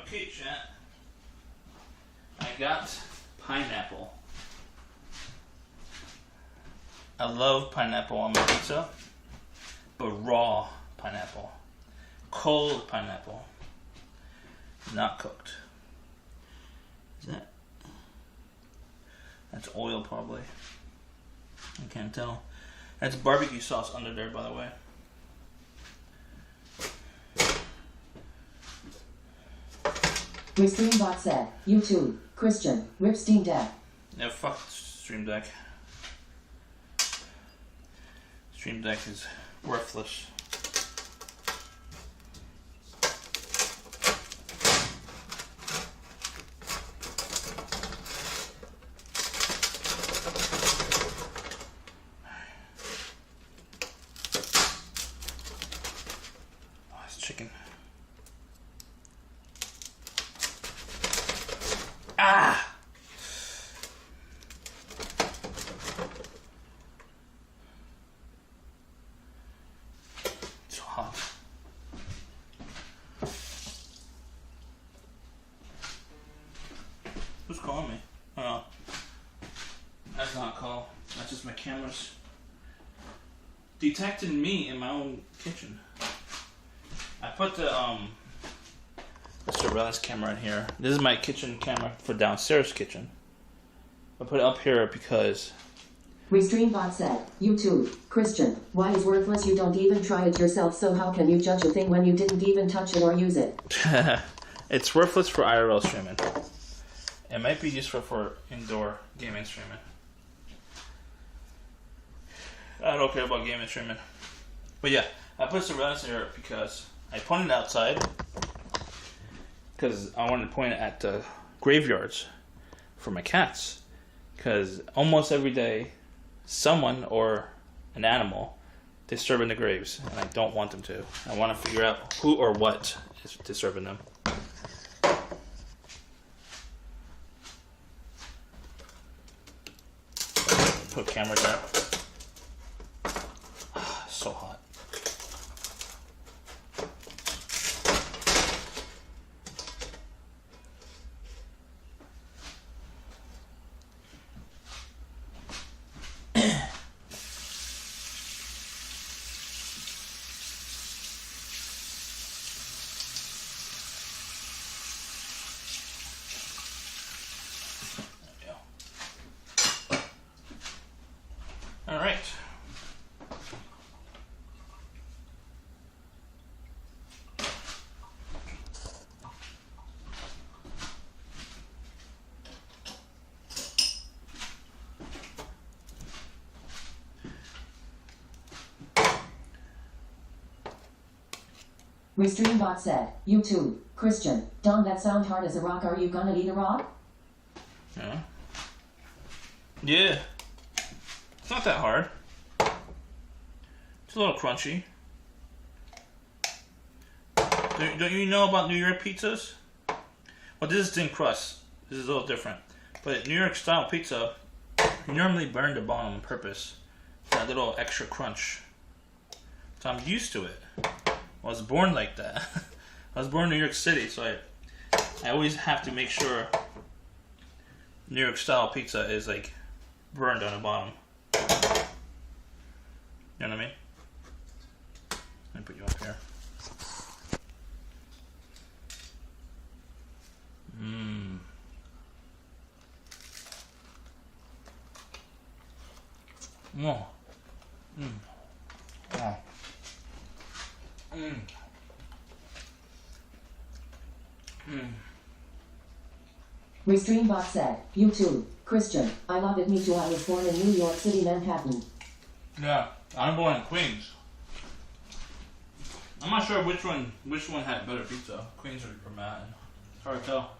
Okay, chat. I got pineapple. I love pineapple on my pizza, but raw pineapple. Cold pineapple. Not cooked. Is that? That's oil probably. I can't tell. That's barbecue sauce under there, by the way. Restreambot said, YouTube, Christian, rip Steam Deck. Yeah, fuck Stream Deck. Stream Deck is worthless. Oh, it's chicken. Ah! It's so hot. Who's calling me? Oh, that's not a call. That's just my cameras. detected me in my own kitchen. I put the surveillance camera in here. This is my kitchen camera for downstairs kitchen. I put it up here because... Restreambot said, YouTube, Christian, why is worthless? You don't even try it yourself, so how can you judge a thing when you didn't even touch it or use it? It's worthless for IRL streaming. It might be useful for indoor gaming streaming. I don't care about gaming streaming. But yeah, I put surveillance here because I pointed outside because I wanted to point it at the graveyards for my cats. Because almost every day, someone or an animal disturbing the graves, and I don't want them to. I want to figure out who or what is disturbing them. Put cameras out. So hot. All right. Restreambot said, YouTube, Christian, Don, that sound hard as a rock. Are you gonna eat a rock? Yeah. Yeah. It's not that hard. It's a little crunchy. Don't you know about New York pizzas? Well, this is thin crust. This is a little different. But New York style pizza, you normally burn the bottom on purpose. That little extra crunch. So I'm used to it. I was born like that. I was born in New York City, so I always have to make sure New York style pizza is like burned on the bottom. You know what I mean? Let me put you up here. Mmm. Oh. Mmm. Oh. Mmm. Mmm. Restreambot said, YouTube, Christian, I love it. Me too. I was born in New York City, Manhattan. Yeah, I'm born in Queens. I'm not sure which one had better pizza, Queens or Manhattan. It's hard to tell.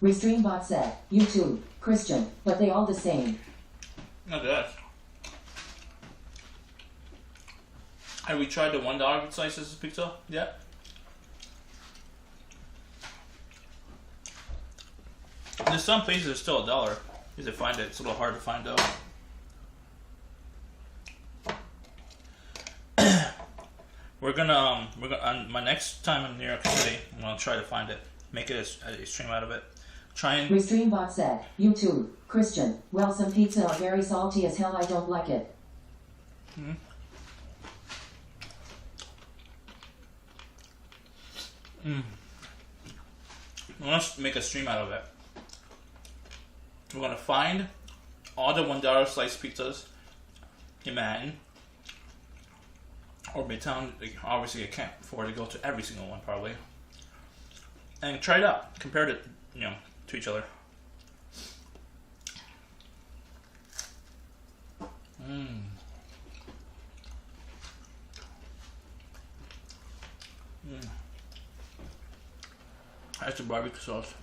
Restreambot said, YouTube, Christian, but they all the same. Not that. Have we tried the $1 slices of pizza yet? There's some places it's still $1. You have to find it. It's a little hard to find though. We're gonna on my next time in New York City, I'm gonna try to find it, make it a stream out of it. Try and Restreambot said, YouTube, Christian, well, some pizza are very salty as hell. I don't like it. Let's make a stream out of it. We're gonna find all the $1 slice pizzas in Manhattan or Midtown. Obviously, I can't afford to go to every single one, probably, and try it out. Compare it, to each other. That's the barbecue sauce.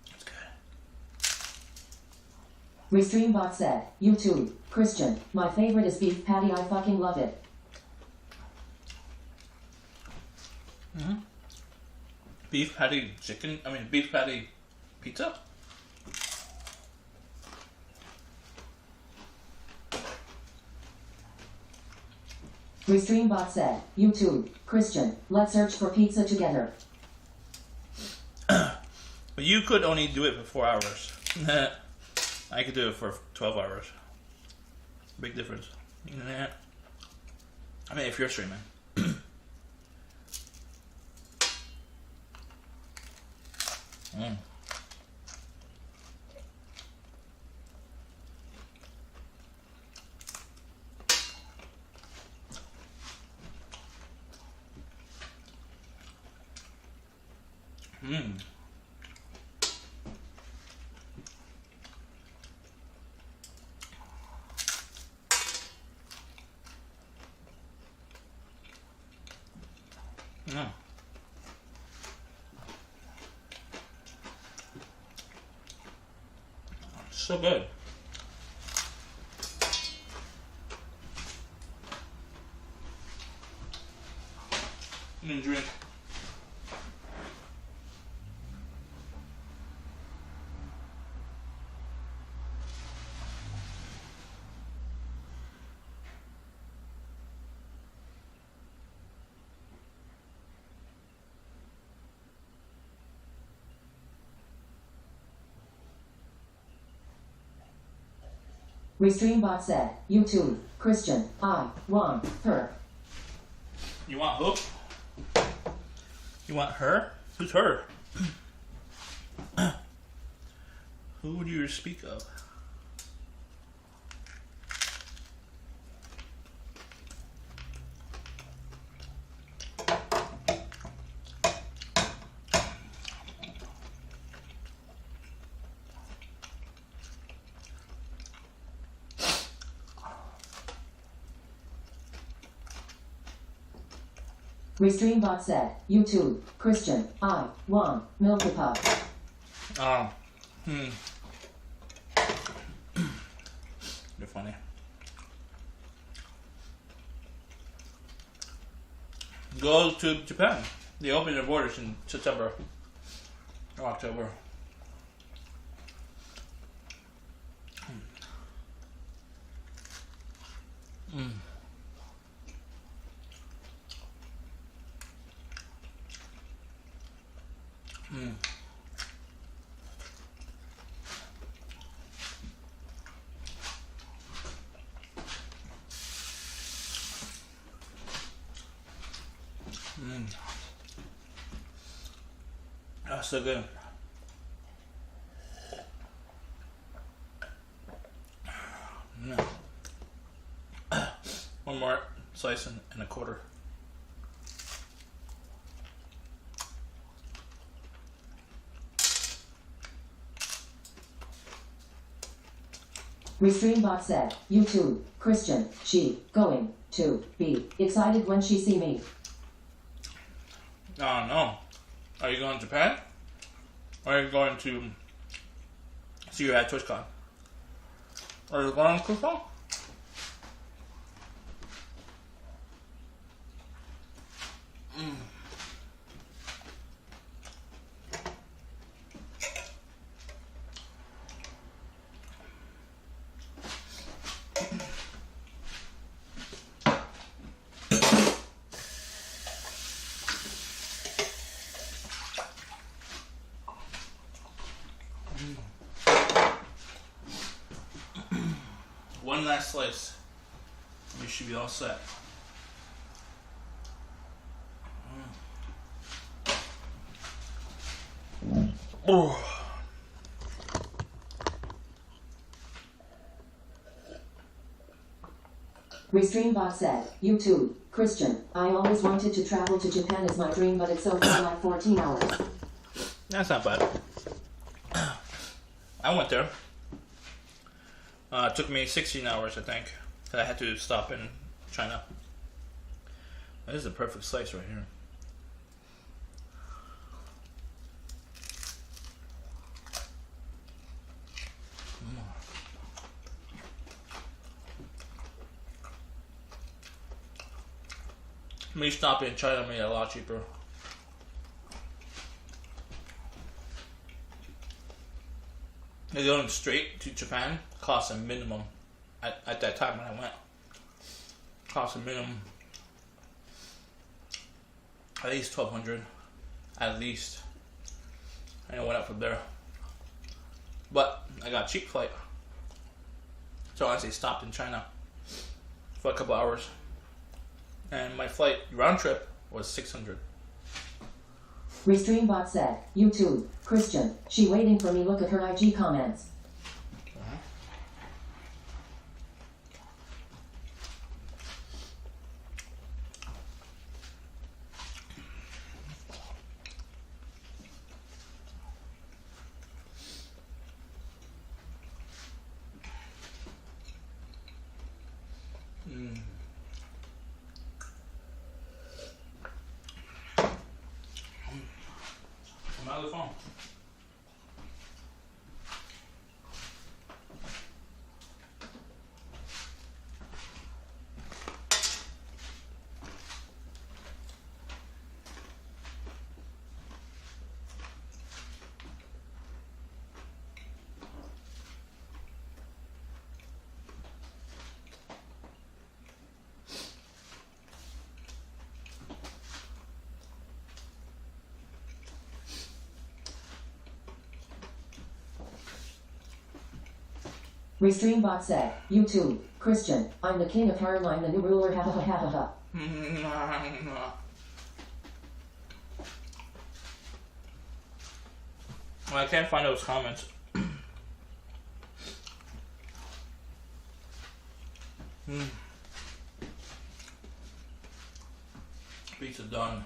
It's good. Restreambot said, YouTube, Christian, my favorite is beef patty, I fucking love it. Beef patty chicken, beef patty pizza? Restreambot said, YouTube, Christian, let's search for pizza together. But you could only do it for 4 hours. I could do it for 12 hours. Big difference. If you're streaming. So good. And drink. Restreambot said, YouTube, Christian, I want her. You want who? You want her? Who's her? Who do you speak of? Restreambot said, YouTube, Christian, I want Milky Pop. You're funny. Go to Japan. They open their borders in September or October. That's so good. One more slice and a quarter. Restreambot said, YouTube, Christian, she going to be excited when she see me. Oh no. Are you going to Japan? Or are you going to see you at TwitchCon? Are you going to TwitchCon? One last slice. You should be all set. Oh. Restreambot said, YouTube, Christian, I always wanted to travel to Japan as my dream, but it's so far like 14 hours. That's not bad. I went there. It took me 16 hours, I think. I had to stop in China. This is a perfect slice right here. stopping in China made it a lot cheaper. Going straight to Japan cost a minimum at that time when I went. Cost a minimum at least $1,200, at least. And I went up from there. But I got a cheap flight. So I honestly stopped in China for a couple hours. And my flight round trip was $600. Restreambot said, YouTube, Christian, she waiting for me, look at her IG comments. I'm out of the phone. Restreambot said, YouTube, Christian, I'm the king of Caroline, the new ruler, ha ha ha ha ha. Well, I can't find those comments. Pizza done.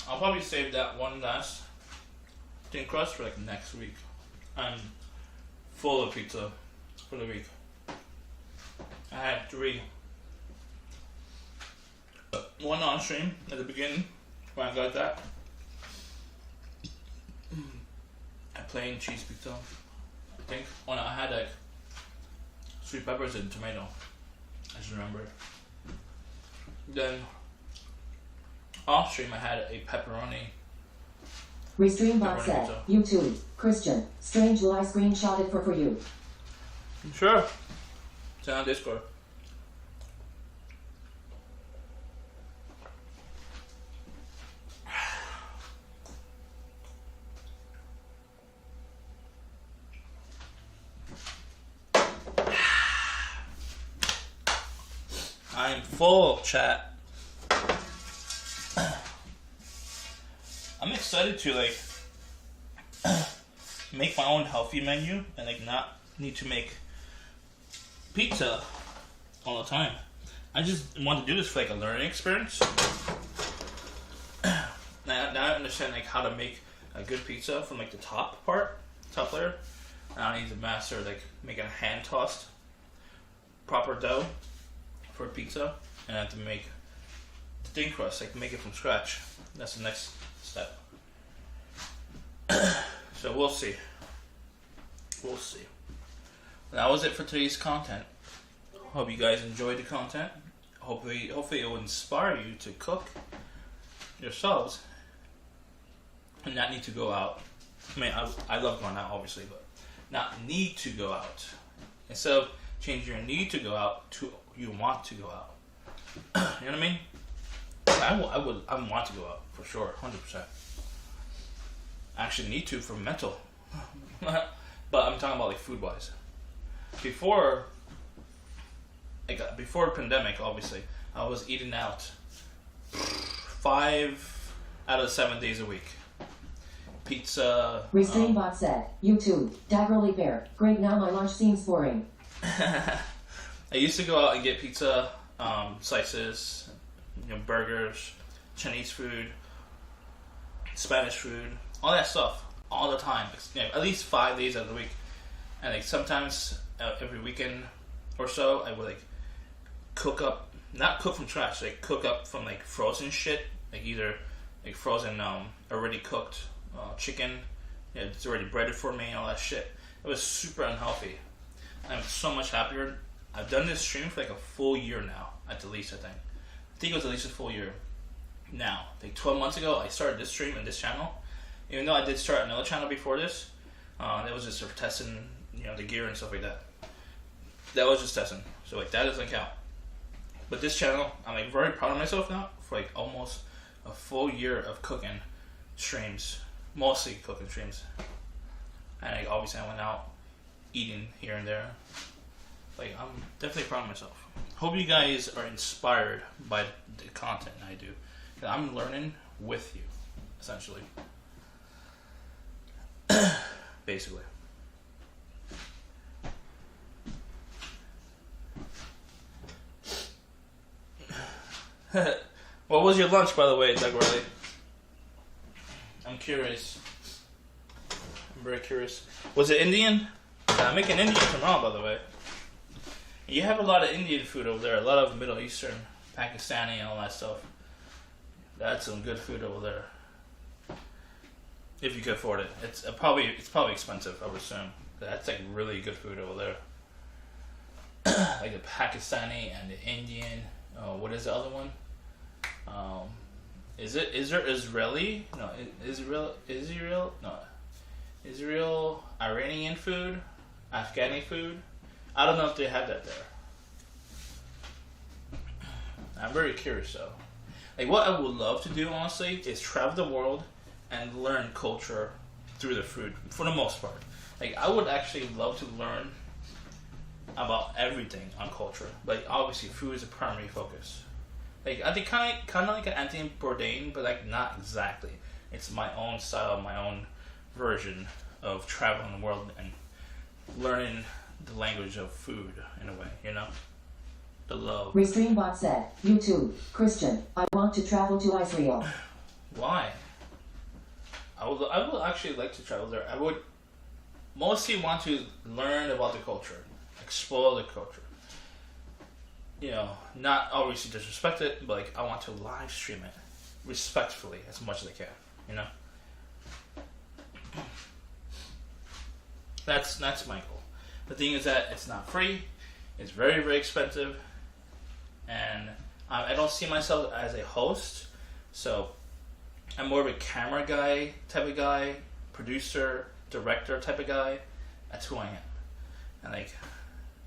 I'll probably save that one last thin crust for like next week. I'm full of pizza for the week. I had 3. One on stream at the beginning when I got that. A plain cheese pizza, I think. Oh no, I had like sweet peppers and tomato. I just remember. Then off stream I had a pepperoni. Restreambot said, YouTube, Christian, strange lie, screenshot it for you. Sure. It's on Discord. I'm full, chat. I'm excited to like make my own healthy menu and like not need to make pizza all the time. I just want to do this for like a learning experience. Now I understand like how to make a good pizza from like the top layer. Now I need to master like making a hand tossed proper dough for pizza, and I have to make the thin crust, like make it from scratch. That's the next step. So we'll see. We'll see. That was it for today's content. Hope you guys enjoyed the content. Hopefully it will inspire you to cook yourselves and not need to go out. I mean, I love going out, obviously, but not need to go out. Instead of changing your need to go out to you want to go out. You know what I mean? I want to go out for sure, 100%. I actually need to for mental. But I'm talking about like food wise. Before pandemic, obviously, I was eating out 5 out of 7 days a week. Pizza. Restreambot said, YouTube, Daggerly Bear, great, now my lunch seems boring. I used to go out and get pizza, slices, burgers, Chinese food, Spanish food, all that stuff, all the time. At least 5 days out of the week, and like sometimes every weekend or so, I would like cook up, not cook from scratch, like cook up from like frozen shit, like either like frozen already cooked chicken, it's already breaded for me, and all that shit. It was super unhealthy. I'm so much happier. I've done this stream for like a full year now, at the least, I think. think it was at least a full year. Now, like 12 months ago, I started this stream and this channel. Even though I did start another channel before this, it was just sort of testing, the gear and stuff like that. That was just testing, so like that doesn't count. But this channel, I'm like very proud of myself now for like almost a full year of cooking streams, mostly cooking streams. And like obviously I went out eating here and there. Like I'm definitely proud of myself. Hope you guys are inspired by the content I do. I'm learning with you, essentially. Basically. What was your lunch, by the way, Doug Riley? I'm curious. I'm very curious. Was it Indian? I'm making Indian tomorrow, by the way. You have a lot of Indian food over there, a lot of Middle Eastern, Pakistani, and all that stuff. That's some good food over there. If you could afford it, it's probably expensive, I would assume. That's like really good food over there. Like the Pakistani and the Indian. What is the other one? Is there Israeli? No, Israel. No, Israel, Iranian food, Afghani food. I don't know if they have that there. I'm very curious though. Like what I would love to do, honestly, is travel the world and learn culture through the food, for the most part. Like I would actually love to learn about everything on culture. Like obviously, food is a primary focus. Like I think kind of like an Anthony Bourdain, but like not exactly. It's my own style, my own version of traveling the world and learning the language of food in a way, the love. Restreambot said, YouTube, Christian, I want to travel to Israel. Why? I would actually like to travel there. I would mostly want to learn about the culture, explore the culture. Not obviously disrespect it, but like I want to live stream it respectfully as much as I can. That's my goal. The thing is that it's not free. It's very, very expensive. And I don't see myself as a host. So I'm more of a camera guy type of guy, producer, director type of guy. That's who I am. And like,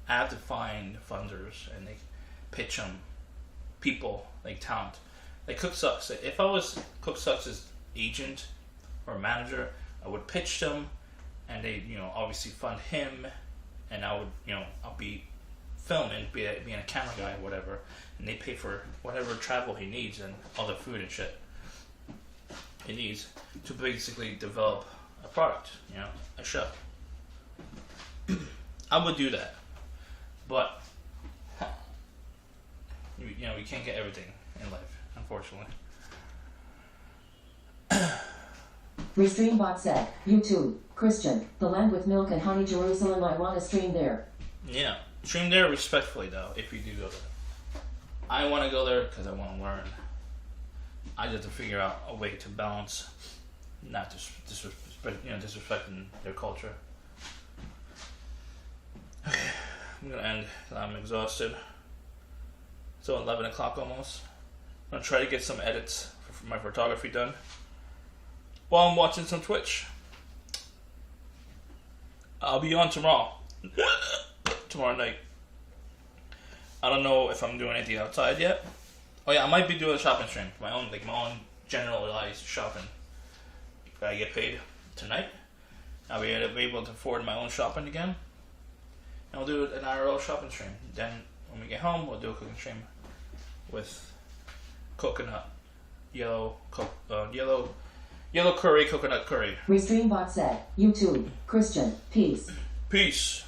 I have to find funders and like pitch them people, like talent. Like Cook Sucks. If I was Cook Sucks' agent or manager, I would pitch them and they, obviously fund him. And I would, I'll be filming, being a camera guy or whatever, and they pay for whatever travel he needs and all the food and shit he needs to basically develop a product, a show. I would do that, but we can't get everything in life, unfortunately. Restreambot said, YouTube, Christian, the land with milk and honey, Jerusalem, I want to stream there. Yeah, stream there respectfully though, if you do go there. I want to go there because I want to learn. I just have to figure out a way to balance, not disrespecting their culture. Okay, I'm gonna end because I'm exhausted. So 11 o'clock almost. I'm gonna try to get some edits for my photography done while I'm watching some Twitch. I'll be on tomorrow night. I don't know if I'm doing anything outside yet. Oh yeah, I might be doing a shopping stream, my own generalized shopping. If I get paid tonight, I'll be able to afford my own shopping again. And I'll do an IRL shopping stream. Then when we get home, we'll do a cooking stream with coconut, yellow curry, coconut curry. Restreambot said, YouTube, Christian, peace. Peace.